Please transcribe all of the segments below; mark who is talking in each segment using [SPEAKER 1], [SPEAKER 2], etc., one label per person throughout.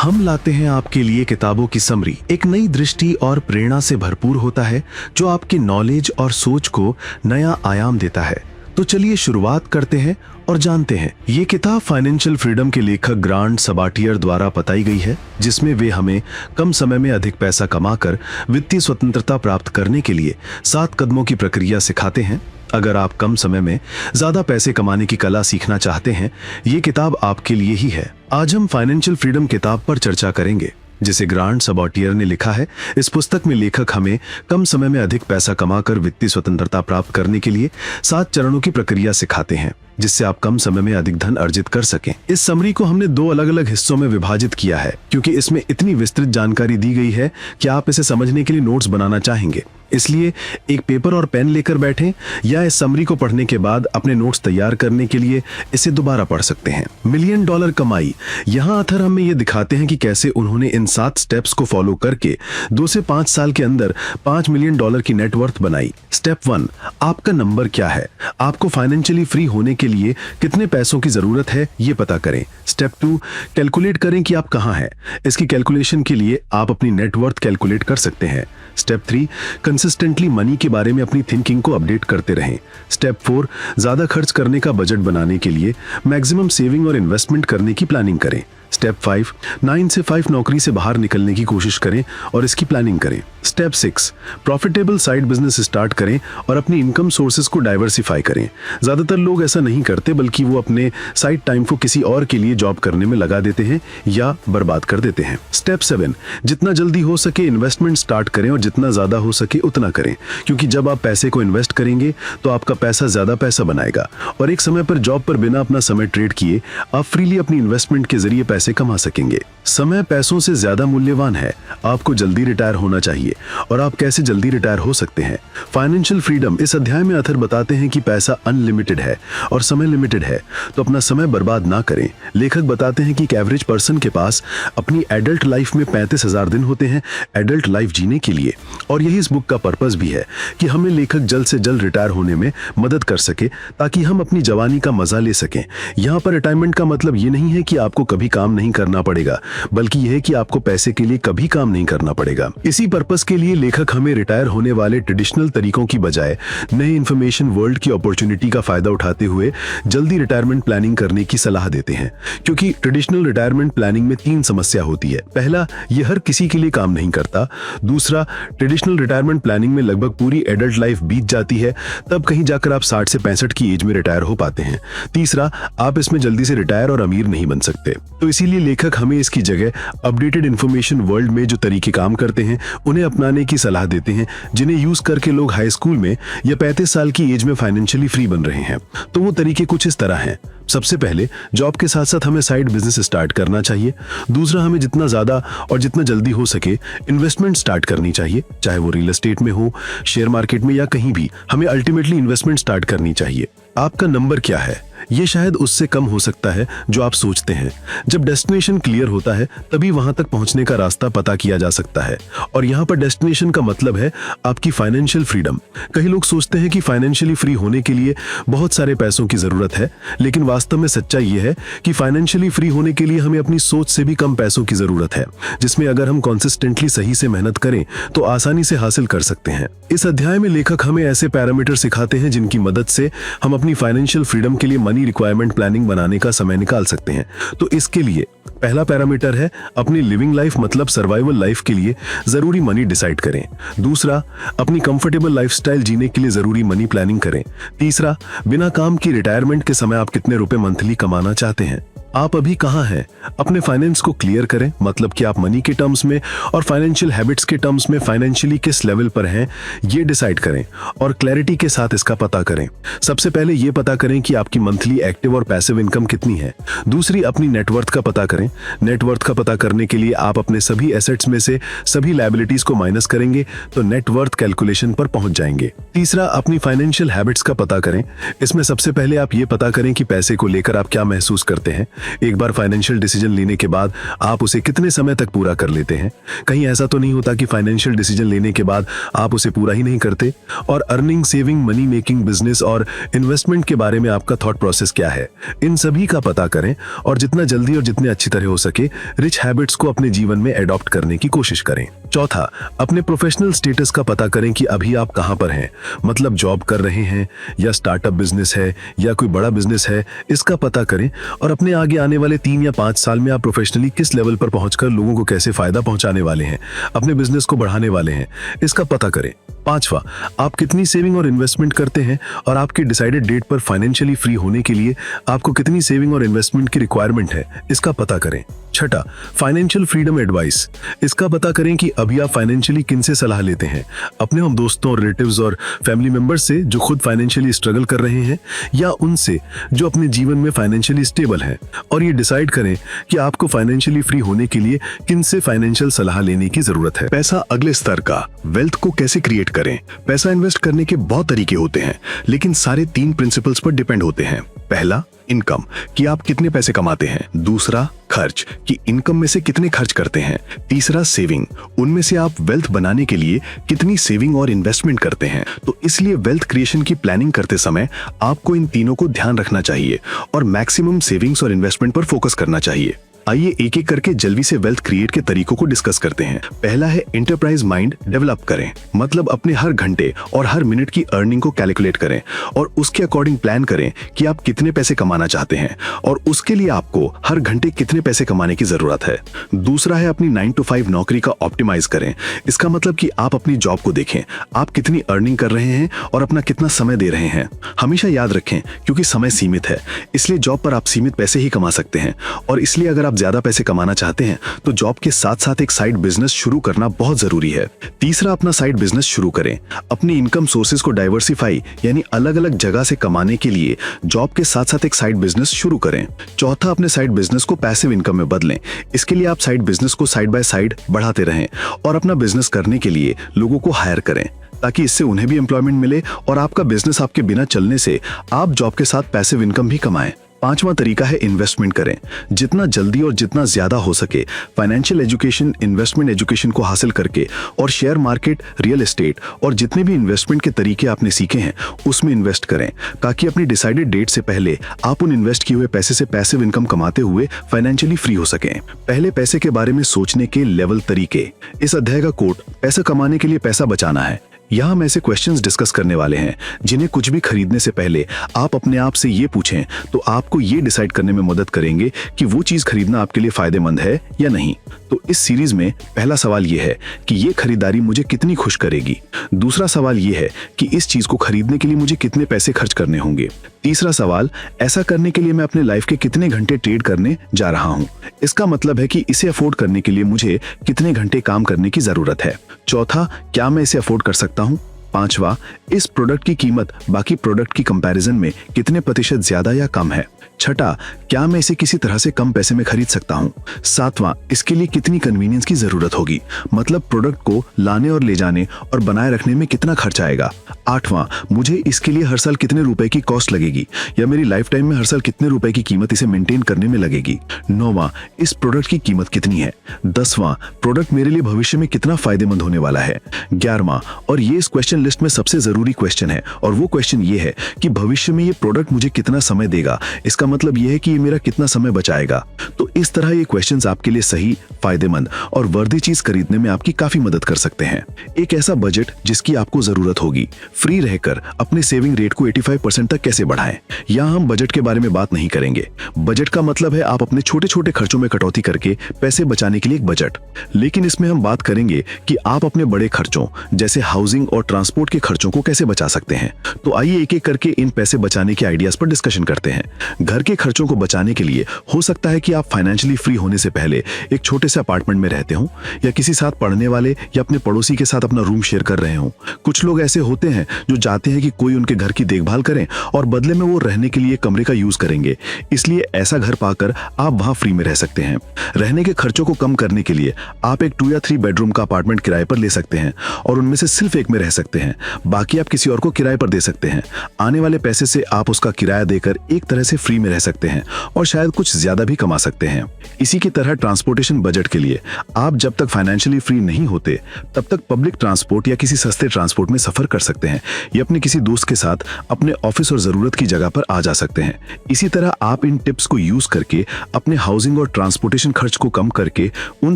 [SPEAKER 1] हम लाते हैं आपके लिए किताबों की समरी। एक नई दृष्टि और प्रेरणा से भरपूर होता है जो आपकी नॉलेज और सोच को नया आयाम देता है। तो चलिए शुरुआत करते हैं और जानते हैं। ये किताब फाइनेंशियल फ्रीडम के लेखक ग्रांट सबाटियर द्वारा बताई गई है, जिसमें वे हमें कम समय में अधिक पैसा कमाकर वित्तीय स्वतंत्रता प्राप्त करने के लिए 7 कदमों की प्रक्रिया सिखाते हैं। अगर आप कम समय में ज्यादा पैसे कमाने की कला सीखना चाहते हैं, ये किताब आपके लिए ही है। आज हम फाइनेंशियल फ्रीडम किताब पर चर्चा करेंगे, जिसे ग्रांट सबाटियर ने लिखा है। इस पुस्तक में लेखक हमें कम समय में अधिक पैसा कमाकर वित्तीय स्वतंत्रता प्राप्त करने के लिए 7 चरणों की प्रक्रिया सिखाते हैं, जिससे आप कम समय में अधिक धन अर्जित कर सकें। इस समरी को हमने 2 अलग-अलग हिस्सों में विभाजित किया है, क्योंकि इसमें इतनी विस्तृत जानकारी दी गई है कि आप इसे समझने के लिए नोट्स बनाना चाहेंगे। इसलिए एक पेपर और पेन लेकर बैठें, या इस समरी को पढ़ने के बाद अपने नोट्स तैयार करने के लिए इसे दोबारा पढ़ सकते हैं। $1 मिलियन कमाई। यहाँ ऑथर हमें ये दिखाते हैं कि कैसे उन्होंने इन 7 स्टेप्स को फॉलो करके 2 से 5 साल के अंदर $5 मिलियन की नेटवर्थ बनाई। स्टेप 1, आपका नंबर क्या है? आपको फाइनेंशियली फ्री होने के लिए कितने पैसों की जरूरत है, ये पता करें। स्टेप 2, कैलकुलेट करें कि आप कहाँ हैं। इसकी कैलकुलेशन के लिए आप अपनी नेटवर्थ कैलकुलेट कर सकते हैं। स्टेप 3, कंसिस्टेंटली मनी के बारे में अपनी थिंकिंग को अपडेट करते रहें। स्टेप 4, ज्यादा खर्च करने का बजट बनाने के लिए मैक्सिमम सेविंग और इन्वेस्टमेंट करने की प्लानिंग करें। स्टेप 5, 9 से 5 नौकरी से बाहर निकलने की कोशिश करें और इसकी प्लानिंग करें। Step 6, profitable side business start करें और अपनी इनकम सोर्सेज को डाइवर्सिफाई करें। ज्यादातर लोग ऐसा नहीं करते, बल्कि वो अपने साइड टाइम को किसी और के लिए जॉब करने में लगा देते हैं या बर्बाद कर देते हैं। स्टेप 7, जितना जल्दी हो सके इन्वेस्टमेंट स्टार्ट करें और जितना ज्यादा हो सके उतना करें, क्योंकि जब आप पैसे को इन्वेस्ट करेंगे तो आपका पैसा ज्यादा पैसा बनाएगा और एक समय पर जॉब पर बिना अपना समय ट्रेड किए आप फ्रीली अपनी इन्वेस्टमेंट के जरिए पैसे कमा सकेंगे। समय पैसों से ज्यादा मूल्यवान है। आपको जल्दी रिटायर होना चाहिए, और आप कैसे जल्दी रिटायर हो सकते हैं। फाइनेंशियल फ्रीडम इस अध्याय में ऑथर बताते हैं कि पैसा अनलिमिटेड है और समय लिमिटेड है, तो अपना समय बर्बाद ना करें। लेखक बताते हैं कि एक एवरेज पर्सन के पास अपनी एडल्ट लाइफ में 35,000 दिन होते हैं एडल्ट लाइफ जीने के लिए, और यही इस बुक का पर्पस भी है कि हमें लेखक जल्द से जल्द रिटायर होने में मदद कर सके, ताकि हम अपनी जवानी का मजा ले सकें। यहाँ पर रिटायरमेंट का मतलब ये नहीं है कि आपको कभी काम नहीं करना पड़ेगा, बल्कि यह है कि आपको पैसे के लिए कभी काम नहीं करना पड़ेगा। इसी पर्पस के लिए लेखक हमें रिटायर होने वाले ट्रेडिशनल तरीकों की बजाय नए इंफॉर्मेशन वर्ल्ड की अपॉर्चुनिटी का फायदा उठाते हुए जल्दी रिटायरमेंट प्लानिंग करने की सलाह देते हैं, क्योंकि ट्रेडिशनल रिटायरमेंट प्लानिंग में 3 समस्या होती है। पहला, यह हर किसी के लिए काम नहीं करता। दूसरा, ट्रेडिशनल रिटायरमेंट प्लानिंग में लगभग पूरी एडल्ट लाइफ बीत जाती है, तब कहीं जाकर आप 60 से 65 की एज में रिटायर हो पाते हैं। तीसरा, आप इसमें जल्दी से रिटायर और अमीर नहीं बन सकते। तो इसीलिए लेखक हमें इसकी जगह अपडेटेड इंफॉर्मेशन वर्ल्ड में जो तरीके काम करते हैं उन्हें अपनाने की सलाह देते हैं, जिन्हें यूज करके लोग हाई स्कूल में या 35 साल की एज में फाइनेंशियली फ्री बन रहे हैं। तो वो तरीके कुछ इस तरह हैं। सबसे पहले, जॉब के साथ साथ हमें साइड बिजनेस स्टार्ट करना चाहिए। दूसरा, हमें जितना ज्यादा और जितना जल्दी हो सके इन्वेस्टमेंट स्टार्ट करनी चाहिए, चाहे वो रियल एस्टेट में हो, शेयर मार्केट में या कहीं भी। हमें अल्टीमेटली इन्वेस्टमेंट स्टार्ट करनी चाहिए। आपका नंबर क्या है? ये शायद उससे कम हो सकता है जो आप सोचते हैं। जब डेस्टिनेशन क्लियर होता है, तभी वहां तक पहुंचने का रास्ता पता किया जा सकता है, और यहाँ पर डेस्टिनेशन का मतलब है आपकी फाइनेंशियल फ्रीडम। कई लोग सोचते हैं कि फाइनेंशियली फ्री होने के लिए बहुत सारे पैसों की जरूरत है, लेकिन वास्तव में सच्चाई ये है कि फाइनेंशियली फ्री होने के लिए हमें अपनी सोच से भी कम पैसों की जरूरत है, जिसमें अगर हम कंसिस्टेंटली सही से मेहनत करें तो आसानी से हासिल कर सकते हैं। इस अध्याय में लेखक हमें ऐसे पैरामीटर सिखाते हैं जिनकी मदद से हम अपनी फाइनेंशियल फ्रीडम के लिए मनी रिक्वायरमेंट प्लानिंग बनाने का समय निकाल सकते हैं। तो इसके लिए पहला पैरामीटर है अपनी लिविंग लाइफ मतलब सर्वाइवल लाइफ के लिए जरूरी मनी डिसाइड करें। दूसरा, अपनी कंफर्टेबल लाइफस्टाइल जीने के लिए जरूरी मनी प्लानिंग करें। तीसरा, बिना काम की रिटायरमेंट के समय आप कितने रुपए मंथली कमाना चाहते हैं। आप अभी कहाँ हैं? अपने फाइनेंस को क्लियर करें, मतलब कि आप मनी के टर्म्स में और फाइनेंशियल हैबिट्स के टर्म्स में फाइनेंशियली किस लेवल पर हैं, ये डिसाइड करें और क्लैरिटी के साथ इसका पता करें। सबसे पहले ये पता करें कि आपकी मंथली एक्टिव और पैसिव इनकम कितनी है। दूसरी, अपनी नेटवर्थ का पता करें। नेटवर्थ का पता करने के लिए आप अपने सभी एसेट्स में से सभी लायबिलिटीज को माइनस करेंगे तो नेटवर्थ कैलकुलेशन पर पहुंच जाएंगे। तीसरा, अपनी फाइनेंशियल हैबिट्स का पता करें। इसमें सबसे पहले आप ये पता करें कि पैसे को लेकर आप क्या महसूस करते हैं। एक बार फाइनेंशियल डिसीजन लेने के बाद आप उसे कितने समय तक पूरा कर लेते हैं? कहीं ऐसा तो नहीं होता कि फाइनेंशियल डिसीजन लेने के बाद आप उसे पूरा ही नहीं करते? और earning, saving, money making, business और इन्वेस्टमेंट के बारे में आपका थॉट प्रोसेस क्या है? इन सभी का पता करें और जितना जल्दी और जितने अच्छी तरह हो सके रिच हैबिट्स को अपने जीवन में एडॉप्ट करने की कोशिश करें। चौथा, अपने प्रोफेशनल स्टेटस का पता करें कि अभी आप कहां पर हैं। मतलब जॉब कर रहे हैं या स्टार्टअप बिजनेस है या कोई बड़ा बिजनेस है, इसका पता करें और अपने आगे आने वाले 3 या 5 साल में आप प्रोफेशनली किस लेवल पर पहुंचकर लोगों को कैसे फायदा पहुंचाने वाले हैं, अपने बिजनेस को बढ़ाने वाले हैं, इसका पता करें। पांचवा, आप कितनी सेविंग और इन्वेस्टमेंट करते हैं और आपकी डिसाइडेड डेट पर फाइनेंशियली फ्री होने के लिए आपको कितनी सेविंग और इन्वेस्टमेंट की रिक्वायरमेंट है, इसका पता करें। छठा, फाइनेंशियल फ्रीडम एडवाइस, इसका पता करें कि अभी आप फाइनेंशियली किनसे सलाह लेते हैं, अपने हम दोस्तों, रिलेटिव्स और फैमिली मेंबर्स से जो खुद फाइनेंशियली स्ट्रगल कर रहे हैं या उनसे जो अपने जीवन में फाइनेंशियली स्टेबल हैं, और ये डिसाइड करें कि आपको फाइनेंशियली फ्री होने के लिए किनसे फाइनेंशियल सलाह लेने की जरूरत है। पैसा अगले स्तर का, वेल्थ को कैसे क्रिएट करें। पैसा इन्वेस्ट करने के बहुत तरीके होते हैं, लेकिन सारे 3 प्रिंसिपल्स पर डिपेंड होते हैं। पहला, इनकम, कि आप कितने पैसे कमाते हैं। दूसरा, खर्च, कि इनकम में से कितने खर्च करते हैं। तीसरा, सेविंग, उनमें से आप वेल्थ बनाने के लिए कितनी सेविंग और इन्वेस्टमेंट करते हैं। तो इसलिए वेल्थ क्रिएशन की प्लानिंग करते समय आपको इन तीनों को ध्यान रखना चाहिए और मैक्सिमम सेविंग्स और इन्वेस्टमेंट पर फोकस करना चाहिए। आइए एक एक करके जल्दी से वेल्थ क्रिएट के तरीकों को डिस्कस करते हैं। पहला है एंटरप्राइज माइंड डेवलप करें। मतलब अपने हर घंटे और हर मिनट की अर्निंग को कैलकुलेट करें और उसके अकॉर्डिंग प्लान करें कि आप कितने पैसे कमाना चाहते हैं और उसके लिए आपको हर घंटे कितने पैसे कमाने की जरूरत है। दूसरा है अपनी 9 to 5 नौकरी का ऑप्टिमाइज करें। इसका मतलब कि आप अपनी जॉब को देखें, आप कितनी अर्निंग कर रहे हैं और अपना कितना समय दे रहे हैं। हमेशा याद रखें, क्योंकि समय सीमित है, इसलिए जॉब पर आप सीमित पैसे ही कमा सकते हैं और इसलिए अगर आप ज्यादा पैसे कमाना चाहते हैं तो जॉब के साथ साथ एक साइड बिजनेस शुरू करना बहुत जरूरी है। तीसरा, अपना साइड बिजनेस शुरू करें। अपनी इनकम सोर्सेज को डाइवर्सिफाई यानी अलग अलग जगह से कमाने के लिए जॉब के साथ साथ एक साइड बिजनेस शुरू करें। चौथा, अपने साइड बिजनेस को पैसिव इनकम में बदलें। इसके लिए आप साइड बिजनेस को साइड बाय साइड बढ़ाते रहें और अपना बिजनेस करने के लिए लोगों को हायर करें ताकि इससे उन्हें भी एम्प्लॉयमेंट मिले और आपका बिजनेस आपके बिना चलने से आप जॉब के साथ पैसिव इनकम भी कमाएं। पांचवा तरीका है इन्वेस्टमेंट करें। जितना जल्दी और जितना ज्यादा हो सके फाइनेंशियल एजुकेशन, इन्वेस्टमेंट एजुकेशन को हासिल करके और शेयर मार्केट, रियल एस्टेट और जितने भी इन्वेस्टमेंट के तरीके आपने सीखे हैं उसमें इन्वेस्ट करें ताकि अपनी डिसाइडेड डेट से पहले आप उन इन्वेस्ट किए हुए पैसे से पैसिव इनकम कमाते हुए फाइनेंशियली फ्री हो सकें। पहले पैसे के बारे में सोचने के लेवल तरीके। इस अध्याय का कोट पैसा कमाने के लिए पैसा बचाना है। यहाँ हम ऐसे क्वेश्चंस डिस्कस करने वाले हैं जिन्हें कुछ भी खरीदने से पहले आप अपने आप से ये पूछें तो आपको ये डिसाइड करने में मदद करेंगे कि वो चीज खरीदना आपके लिए फायदेमंद है या नहीं। तो इस सीरीज में पहला सवाल ये है कि ये खरीदारी मुझे कितनी खुश करेगी। दूसरा सवाल ये है कि इस चीज को खरीदने के लिए मुझे कितने पैसे खर्च करने होंगे। तीसरा सवाल, ऐसा करने के लिए मैं अपने लाइफ के कितने घंटे ट्रेड करने जा रहा हूँ। इसका मतलब है कि इसे अफोर्ड करने के लिए मुझे कितने घंटे काम करने की जरूरत है। चौथा, क्या मैं इसे अफोर्ड कर सकता हूँ। पांचवा, इस प्रोडक्ट की कीमत बाकी प्रोडक्ट की कंपैरिजन में कितने प्रतिशत ज्यादा या कम है। छठा, क्या मैं इसे किसी तरह से कम पैसे में खरीद सकता हूँ। सातवां, इसके लिए कितनी कन्वीनियंस की जरूरत होगी, मतलब प्रोडक्ट को लाने और ले जाने और बनाए रखने में कितना खर्च आएगा। आठवां, मुझे इसके लिए हर साल कितने रुपए की कॉस्ट लगेगी या मेरी लाइफ टाइम में हर साल कितने रुपए की कीमत इसे मेंटेन करने में लगेगी। नौवां, इस प्रोडक्ट की कीमत कितनी है। 10वां, प्रोडक्ट मेरे लिए भविष्य में कितना फायदेमंद होने वाला है। 11वां, और ये इस क्वेश्चन लिस्ट में सबसे जरूरी क्वेश्चन है और वो क्वेश्चन ये है कि भविष्य में ये प्रोडक्ट मुझे कितना समय देगा। इसका मतलब ये है कि ये मेरा कितना समय बचाएगा। तो इस तरह ये क्वेश्चंस आपके लिए सही, फायदेमंद और वर्दी चीज खरीदने में आपकी काफी मदद कर सकते हैं। एक ऐसा बजट जिसकी आपको जरूरत होगी। फ्री रहकर अपने सेविंग रेट को 85% तक कैसे बढ़ाएं। यहाँ हम बजट के बारे में बात नहीं करेंगे। बजट का मतलब है आप अपने छोटे छोटे खर्चों में कटौती करके पैसे बचाने के लिए एक बजट। लेकिन इसमें हम बात करेंगे कि आप अपने बड़े खर्चों जैसे हाउसिंग और ट्रांसपोर्ट के खर्चों को कैसे बचा सकते हैं। तो आइए एक एक करके इन पैसे बचाने के आइडियाज पर डिस्कशन करते हैं। घर के खर्चों को बचाने के लिए हो सकता है कि आप फाइनेंशियली फ्री होने से पहले एक छोटे से अपार्टमेंट में रहते हो या किसी साथ पढ़ने वाले या अपने पड़ोसी के साथ अपना रूम शेयर कर रहे हो। कुछ लोग ऐसे होते हैं जो चाहते हैं कि कोई उनके घर की देखभाल करें और बदले में वो रहने के लिए कमरे का यूज करेंगे, इसलिए ऐसा घर पाकर आप वहां फ्री में रह सकते हैं। रहने के खर्चों को कम करने के लिए आप एक 2 या 3 बेडरूम का अपार्टमेंट किराए पर ले सकते हैं और उनमें से सिर्फ एक में रह सकते हैं, बाकी आप किसी और को किराए पर दे सकते हैं। आने वाले पैसे से आप उसका किराया देकर एक तरह से फ्री में रह सकते हैं और शायद कुछ ज्यादा भी कमा सकते हैं। इसी की तरह ट्रांसपोर्टेशन बजट के लिए आप जब तक फाइनेंशियली फ्री नहीं होते तब तक पब्लिक ट्रांसपोर्ट या किसी सस्ते ट्रांसपोर्ट में सफर कर सकते हैं या अपने किसी दोस्त के साथ अपने ऑफिस और जरूरत की जगह पर आ जा सकते हैं। इसी तरह आप इन टिप्स को यूज करके अपने हाउसिंग और ट्रांसपोर्टेशन खर्च को कम करके उन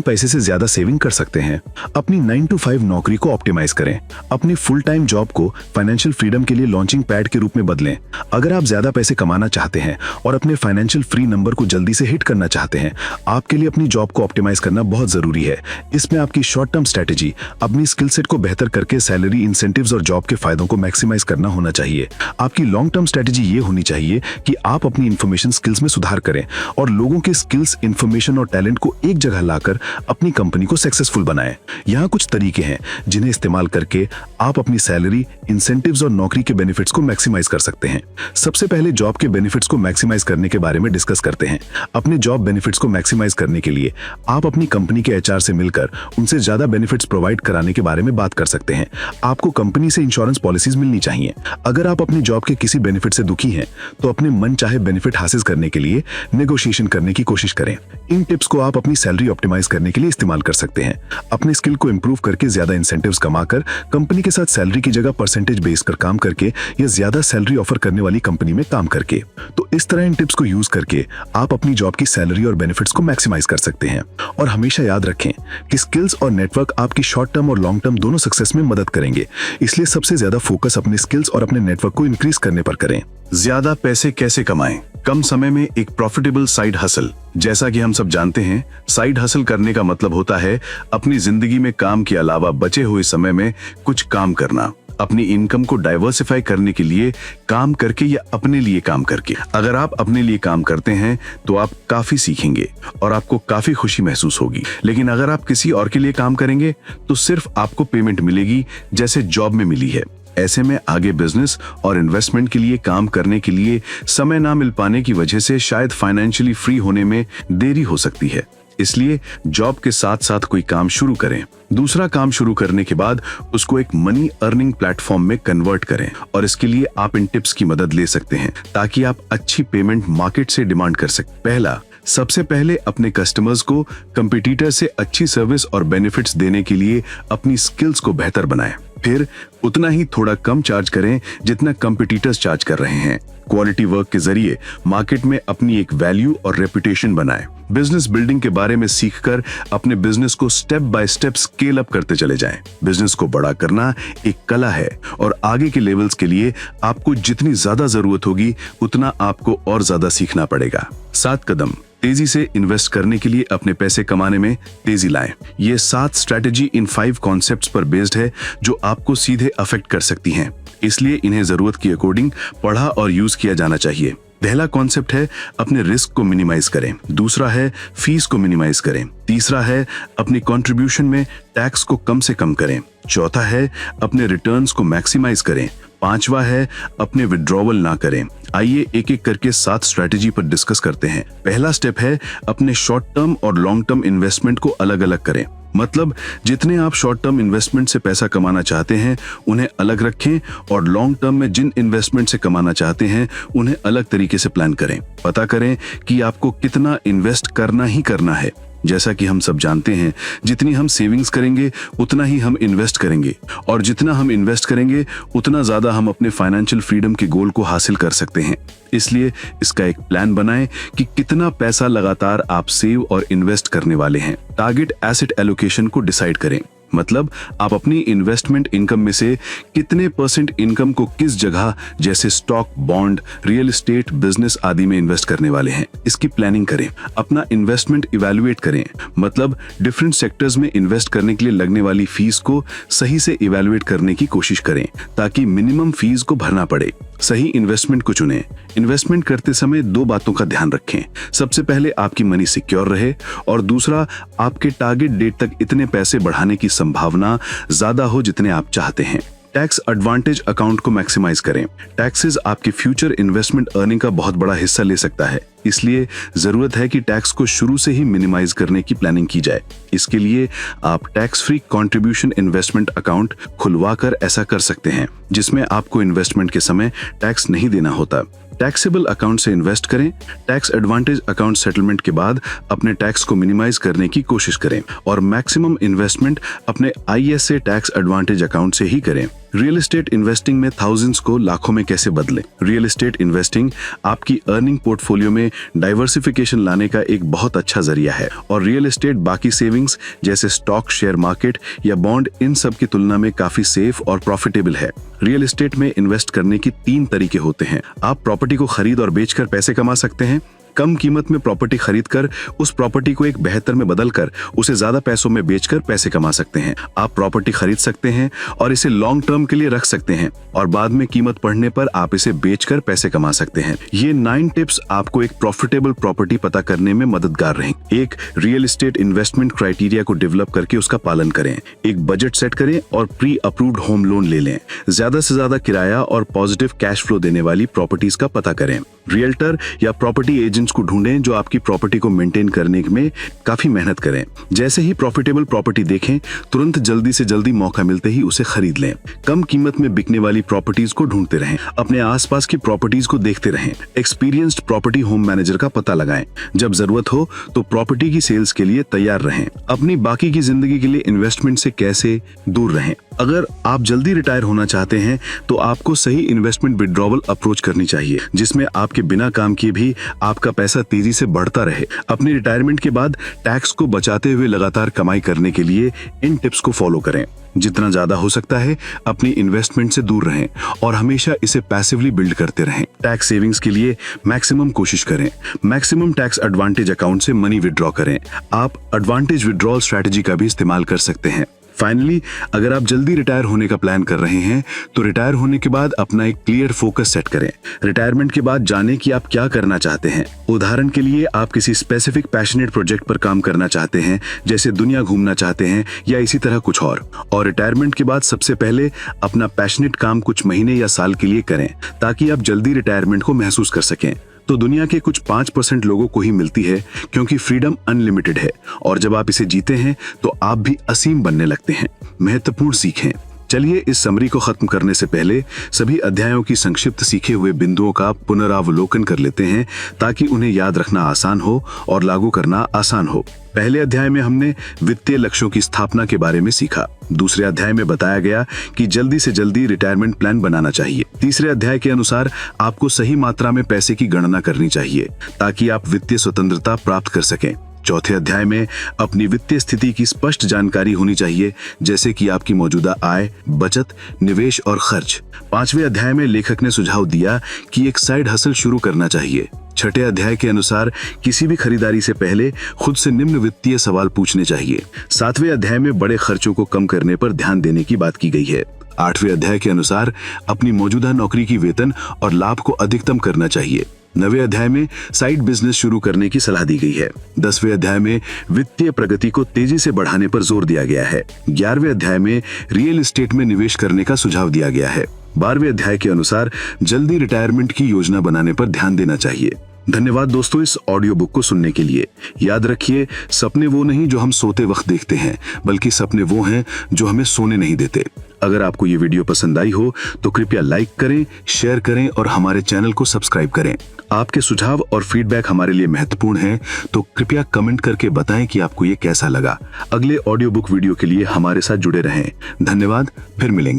[SPEAKER 1] पैसे से ज्यादा सेविंग कर सकते हैं। अपनी 9 to 5 नौकरी को ऑप्टिमाइज करें। अपनी फुल टाइम जॉब को फाइनेंशियल फ्रीडम के लिए लॉन्चिंग पैड के रूप में बदलें। अगर आप ज्यादा पैसे कमाना चाहते हैं और अपने फाइनेंशियल फ्री नंबर को जल्दी से हिट करना चाहते हैं, आपके लिए अपनी जॉब को ऑप्टिमाइज करना बहुत जरूरी है। इसमें आपकी शॉर्ट टर्म स्ट्रेटेजी अपनी स्किल सेट को बेहतर करके सैलरी, इंसेंटिव्स और जॉब के फायदों को मैक्सिमाइज करना होना चाहिए। आपकी लॉन्ग टर्म स्ट्रेटेजी ये होनी चाहिए कि आप अपनी इंफॉर्मेशन स्किल्स में सुधार करें और लोगों के स्किल्स, इंफॉर्मेशन और टैलेंट को एक जगह लाकर अपनी कंपनी को सक्सेसफुल बनाएं। यहाँ कुछ तरीके हैं जिन्हें इस्तेमाल करके आप अपनी सैलरी, इंसेंटिव्स और नौकरी के बेनिफिट्स को मैक्सिमाइज कर सकते हैं। सबसे पहले जॉब के बेनिफिट्स को मैक्सिमाइज करने के बारे में डिस्कस करते हैं। अपने जॉब बेनिफिट्स को मैक्सिमाइज करने के लिए आप अपनी कंपनी के एचआर से मिलकर उनसे ज्यादा बेनिफिट्स प्रोवाइड कराने के बारे में बात कर सकते हैं। आपको कंपनी से इंश्योरेंस पॉलिसीज मिलनी चाहिए। अगर आप अपनी जॉब के किसी बेनिफिट से दुखी हैं, तो अपने मन चाहे बेनिफिट हासिल करने के लिए नेगोशिएशन करने की कोशिश करें। इन टिप्स को आप अपनी सैलरी ऑप्टिमाइज करने के लिए इस्तेमाल कर सकते हैं। अपने स्किल को इंप्रूव करके ज्यादा इंसेंटिव्स कमाकर कंपनी के साथ सैलरी की जगह परसेंटेज बेस कर काम करके या ज्यादा सैलरी ऑफर करने वाली कंपनी में काम करके। तो इस तरह इन टिप्स को यूज करके आप अपनी जॉब की सैलरी और बेनिफिट्स को मैक्सिमाइज कर सकते हैं। और हमेशा याद रखें कि स्किल्स और नेटवर्क आपकी शॉर्ट टर्म और लॉन्ग टर्म दोनों सक्सेस में मदद करेंगे। इसलिए सबसे ज्यादा फोकस अपने स्किल्स और अपने नेटवर्क को इंक्रीज करने पर करें। ज्यादा पैसे कैसे कमाएं? कम समय में एक प्रॉफिटेबल साइड हसल। जैसा कि हम सब जानते हैं, साइड हसल करने का मतलब होता है अपनी जिंदगी में काम के अलावा बचे हुए समय में कुछ काम करना, अपनी इनकम को डाइवर्सिफाई करने के लिए काम करके या अपने लिए काम करके। अगर आप अपने लिए काम करते हैं तो आप काफी सीखेंगे और आपको काफी खुशी महसूस होगी। लेकिन अगर आप किसी और के लिए काम करेंगे तो सिर्फ आपको पेमेंट मिलेगी जैसे जॉब में मिली है। ऐसे में आगे बिजनेस और इन्वेस्टमेंट के लिए काम करने के लिए समय ना मिल पाने की वजह से शायद फाइनेंशियली फ्री होने में देरी हो सकती है। इसलिए जॉब के साथ साथ कोई काम शुरू करें। दूसरा काम शुरू करने के बाद उसको एक मनी अर्निंग प्लेटफॉर्म में कन्वर्ट करें और इसके लिए आप इन टिप्स की मदद ले सकते हैं ताकि आप अच्छी पेमेंट मार्केट से डिमांड कर सकें। पहला, सबसे पहले अपने कस्टमर्स को कंपटीटर से अच्छी सर्विस और बेनिफिट्स देने के लिए अपनी स्किल्स को बेहतर बनाएं। फिर उतना ही थोड़ा कम चार्ज करें जितना कंपटीटर्स चार्ज कर रहे हैं। क्वालिटी वर्क के जरिए मार्केट में अपनी एक वैल्यू और रेपुटेशन बनाएं। बिजनेस बिल्डिंग के बारे में सीखकर अपने बिजनेस को step by step scale up करते चले जाएं। बिजनेस को बड़ा करना एक कला है और आगे के लेवल्स के लिए आपको जितनी ज्यादा जरूरत होगी उतना आपको और ज्यादा सीखना पड़ेगा। 7 कदम तेजी से इन्वेस्ट करने के लिए अपने पैसे कमाने में तेजी लाएं। ये 7 स्ट्रैटेजी इन 5 कॉन्सेप्ट्स पर बेस्ड है जो आपको सीधे अफेक्ट कर सकती हैं। इसलिए इन्हें जरूरत के अकॉर्डिंग पढ़ा और यूज किया जाना चाहिए। पहला कॉन्सेप्ट है अपने रिस्क को मिनिमाइज करें। दूसरा है फीस को मिनिमाइज करें। तीसरा है अपनी कंट्रीब्यूशन में टैक्स को कम से कम करें। चौथा है अपने रिटर्न्स को मैक्सिमाइज करें। पांचवा है अपने विड्रॉवल ना करें। आइए एक एक करके 7 स्ट्रैटेजी पर डिस्कस करते हैं। पहला स्टेप है अपने शॉर्ट टर्म और लॉन्ग टर्म इन्वेस्टमेंट को अलग अलग करें। मतलब जितने आप शॉर्ट टर्म इन्वेस्टमेंट से पैसा कमाना चाहते हैं उन्हें अलग रखें और लॉन्ग टर्म में जिन इन्वेस्टमेंट से कमाना चाहते हैं उन्हें अलग तरीके से प्लान करें। पता करें कि आपको कितना इन्वेस्ट करना ही करना है। जैसा कि हम सब जानते हैं, जितनी हम सेविंग्स करेंगे उतना ही हम इन्वेस्ट करेंगे और जितना हम इन्वेस्ट करेंगे उतना ज्यादा हम अपने फाइनेंशियल फ्रीडम के गोल को हासिल कर सकते हैं। इसलिए इसका एक प्लान बनाएं कि कितना पैसा लगातार आप सेव और इन्वेस्ट करने वाले हैं। टारगेट एसेट एलोकेशन को डिसाइड करें। मतलब आप अपनी इन्वेस्टमेंट इनकम में से कितने % इनकम को किस जगह जैसे stock, bond, real estate, business आदि में इन्वेस्ट करने वाले हैं, इसकी प्लानिंग करें। अपना इन्वेस्टमेंट इवैल्यूएट करें। मतलब डिफरेंट सेक्टर्स में इन्वेस्ट करने के लिए लगने वाली फीस को सही से इवैल्यूएट करने की कोशिश करें ताकि मिनिमम फीस को भरना पड़े। सही इन्वेस्टमेंट को चुनें। इन्वेस्टमेंट करते समय 2 बातों का ध्यान रखें। सबसे पहले आपकी मनी सिक्योर रहे और दूसरा आपके टारगेट डेट तक इतने पैसे बढ़ाने की संभावना ज्यादा हो जितने आप चाहते हैं।
[SPEAKER 2] टैक्स एडवांटेज अकाउंट को मैक्सिमाइज करें। टैक्सेस आपके फ्यूचर इन्वेस्टमेंट अर्निंग का बहुत बड़ा हिस्सा ले सकता है, इसलिए जरूरत है कि टैक्स को शुरू से ही मिनिमाइज करने की प्लानिंग की जाए। इसके लिए आप tax free contribution investment account खुलवाकर ऐसा कर सकते हैं, जिसमें आपको इन्वेस्टमेंट के समय टैक्स नहीं देना होता। टैक्सेबल अकाउंट से इन्वेस्ट करें। टैक्स एडवांटेज अकाउंट सेटलमेंट के बाद अपने टैक्स को मिनिमाइज करने की कोशिश करें और मैक्सिमम इन्वेस्टमेंट अपने ISA टैक्स एडवांटेज अकाउंट से ही करें। रियल एस्टेट इन्वेस्टिंग में थाउजेंड्स को लाखों में कैसे बदलें। रियल एस्टेट इन्वेस्टिंग आपकी अर्निंग पोर्टफोलियो में डाइवर्सिफिकेशन लाने का एक बहुत अच्छा जरिया है और रियल एस्टेट बाकी सेविंग्स जैसे स्टॉक, शेयर मार्केट या बॉन्ड, इन सब की तुलना में काफी सेफ और प्रॉफिटेबल है। रियल एस्टेट में इन्वेस्ट करने की 3 तरीके होते हैं। आप प्रॉपर्टी को खरीद और बेचकर पैसे कमा सकते हैं। कम कीमत में प्रॉपर्टी खरीदकर उस प्रॉपर्टी को एक बेहतर में बदलकर उसे ज्यादा पैसों में बेचकर पैसे कमा सकते हैं। आप प्रॉपर्टी खरीद सकते हैं और इसे लॉन्ग टर्म के लिए रख सकते हैं और बाद में कीमत बढ़ने पर आप इसे बेचकर पैसे कमा सकते हैं। ये 9 टिप्स आपको एक प्रॉफिटेबल प्रॉपर्टी पता करने में मददगार रहेंगे। एक, रियल एस्टेट इन्वेस्टमेंट क्राइटेरिया को डेवलप करके उसका पालन करें। एक बजट सेट करें और प्री अप्रूव्ड होम लोन ले लें। ज्यादा से ज्यादा किराया और पॉजिटिव कैश फ्लो देने वाली प्रॉपर्टीज का पता करें। रियल्टर या प्रॉपर्टी एजेंट्स को ढूंढें जो आपकी प्रॉपर्टी को मेंटेन करने में काफी मेहनत करें। जैसे ही प्रॉफिटेबल प्रॉपर्टी देखें, तुरंत जल्दी से जल्दी मौका मिलते ही उसे खरीद लें। कम कीमत में बिकने वाली प्रॉपर्टीज को ढूंढते रहें। अपने आसपास की प्रॉपर्टीज को देखते रहें। एक्सपीरियंस्ड प्रॉपर्टी होम मैनेजर का पता लगाएं। जब जरूरत हो तो प्रॉपर्टी की सेल्स के लिए तैयार रहें। अपनी बाकी की जिंदगी के लिए इन्वेस्टमेंट से कैसे दूर रहें। अगर आप जल्दी रिटायर होना चाहते हैं तो आपको सही इन्वेस्टमेंट विड्रॉवल अप्रोच करनी चाहिए, जिसमें आपके बिना काम किए भी आपका पैसा तेजी से बढ़ता रहे। अपनी रिटायरमेंट के बाद टैक्स को बचाते हुए लगातार कमाई करने के लिए इन टिप्स को फॉलो करें। जितना ज्यादा हो सकता है अपनी इन्वेस्टमेंट से दूर रहें और हमेशा इसे पैसिवली बिल्ड करते रहें। टैक्स सेविंग्स के लिए मैक्सिमम कोशिश करें। मैक्सिमम टैक्स एडवांटेज अकाउंट से मनी विड्रॉ करें। आप एडवांटेज विड्रॉल स्ट्रेटजी का भी इस्तेमाल कर सकते हैं। फाइनली, अगर आप जल्दी रिटायर होने का प्लान कर रहे हैं तो रिटायर होने के बाद अपना एक क्लियर फोकस सेट करें। रिटायरमेंट के बाद जानें कि आप क्या करना चाहते हैं। उदाहरण के लिए, आप किसी स्पेसिफिक पैशनेट प्रोजेक्ट पर काम करना चाहते हैं, जैसे दुनिया घूमना चाहते हैं या इसी तरह कुछ और रिटायरमेंट के बाद सबसे पहले अपना पैशनेट काम कुछ महीने या साल के लिए करें, ताकि आप जल्दी रिटायरमेंट को महसूस कर सकें। तो दुनिया के कुछ 5% लोगों को ही मिलती है, क्योंकि फ्रीडम अनलिमिटेड है और जब आप इसे जीते हैं तो आप भी असीम बनने लगते हैं। महत्वपूर्ण सीखें। चलिए इस समरी को खत्म करने से पहले सभी अध्यायों की संक्षिप्त सीखे हुए बिंदुओं का पुनरावलोकन कर लेते हैं, ताकि उन्हें याद रखना आसान हो और लागू करना आसान हो। पहले अध्याय में हमने वित्तीय लक्ष्यों की स्थापना के बारे में सीखा। दूसरे अध्याय में बताया गया कि जल्दी से जल्दी रिटायरमेंट प्लान बनाना चाहिए। तीसरे अध्याय के अनुसार आपको सही मात्रा में पैसे की गणना करनी चाहिए, ताकि आप वित्तीय स्वतंत्रता प्राप्त कर सकें। चौथे अध्याय में अपनी वित्तीय स्थिति की स्पष्ट जानकारी होनी चाहिए, जैसे कि आपकी मौजूदा आय, बचत, निवेश और खर्च। 5वें अध्याय में लेखक ने सुझाव दिया कि एक साइड हसल शुरू करना चाहिए। छठे अध्याय के अनुसार किसी भी खरीदारी से पहले खुद से निम्न वित्तीय सवाल पूछने चाहिए। 7वें अध्याय में बड़े खर्चों को कम करने पर ध्यान देने की बात की गई है। 8वें अध्याय के अनुसार अपनी मौजूदा नौकरी की वेतन और लाभ को अधिकतम करना चाहिए। 9वें अध्याय में साइड बिजनेस शुरू करने की सलाह दी गई है। 10वें अध्याय में वित्तीय प्रगति को तेजी से बढ़ाने पर जोर दिया गया है। 11वें अध्याय में रियल एस्टेट में निवेश करने का सुझाव दिया गया है। 12वें अध्याय के अनुसार जल्दी रिटायरमेंट की योजना बनाने पर ध्यान देना चाहिए। धन्यवाद दोस्तों इस ऑडियो बुक को सुनने के लिए। याद रखिए, सपने वो नहीं जो हम सोते वक्त देखते हैं, बल्कि सपने वो हैं जो हमें सोने नहीं देते। अगर आपको ये वीडियो पसंद आई हो तो कृपया लाइक करें, शेयर करें और हमारे चैनल को सब्सक्राइब करें। आपके सुझाव और फीडबैक हमारे लिए महत्वपूर्ण है, तो कृपया कमेंट करके बताएं कि आपको ये कैसा लगा। अगले ऑडियो बुक वीडियो के लिए हमारे साथ जुड़े रहें। धन्यवाद, फिर मिलेंगे।